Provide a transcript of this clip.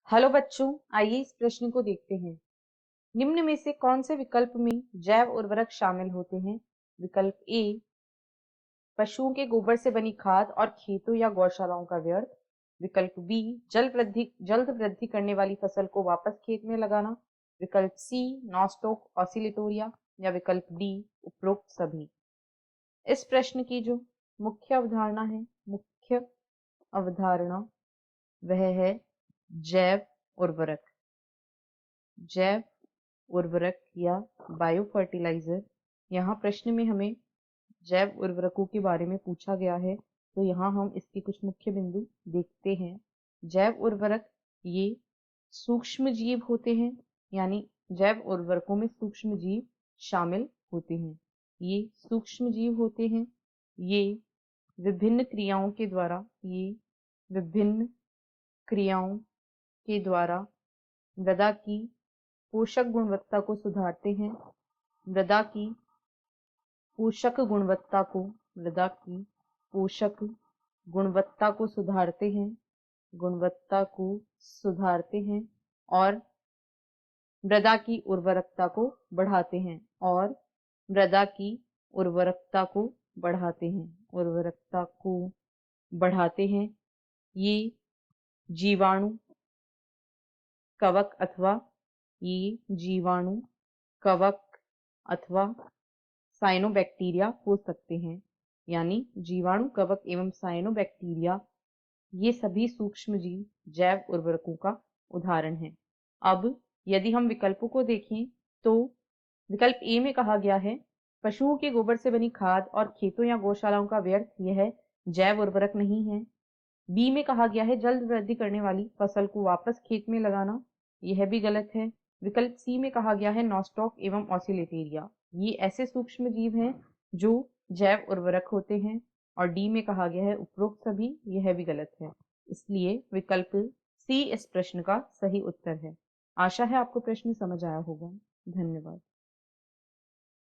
Hello बच्चों, आइए इस प्रश्न को देखते हैं। निम्न में से कौन से विकल्प में जैव उर्वरक शामिल होते हैं? विकल्प ए पशुओं के गोबर से बनी खाद और खेतों या गौशालाओं का व्यर्थ। विकल्प बी जल्द वृद्धि करने वाली फसल को वापस खेत में लगाना। विकल्प सी नॉस्टॉक ऑसिलेटोरिया या विकल्प डी उपरोक्त सभी। इस प्रश्न की जो मुख्य अवधारणा वह है जैव उर्वरक। जैव उर्वरक या बायो फर्टिलाइजर। यहाँ प्रश्न में हमें जैव उर्वरकों के बारे में पूछा गया है, तो यहाँ हम इसके कुछ मुख्य बिंदु देखते हैं। जैव उर्वरक ये सूक्ष्म जीव होते हैं, यानी जैव उर्वरकों में सूक्ष्म जीव शामिल होते हैं। ये सूक्ष्म जीव होते हैं। ये विभिन्न क्रियाओं के द्वारा मृदा की पोषक गुणवत्ता को सुधारते हैं। मृदा की पोषक गुणवत्ता को सुधारते हैं और मृदा की उर्वरकता को बढ़ाते हैं। ये जीवाणु कवक अथवा साइनोबैक्टीरिया हो सकते हैं। यानी जीवाणु, कवक एवं साइनोबैक्टीरिया ये सभी सूक्ष्म जीव जैव उर्वरकों का उदाहरण हैं। अब यदि हम विकल्पों को देखें तो विकल्प ए में कहा गया है पशुओं के गोबर से बनी खाद और खेतों या गौशालाओं का व्यर्थ यह जैव उर्वरक नहीं है। बी में कहा गया है जल्द वृद्धि करने वाली फसल को वापस खेत में लगाना, यह भी गलत है। विकल्प सी में कहा गया है नॉस्टॉक एवं ऑसिलेटेरिया, ये ऐसे सूक्ष्म जीव हैं जो जैव उर्वरक होते हैं। और डी में कहा गया है उपरोक्त सभी, यह भी गलत है। इसलिए विकल्प सी इस प्रश्न का सही उत्तर है। आशा है आपको प्रश्न समझ आया होगा। धन्यवाद।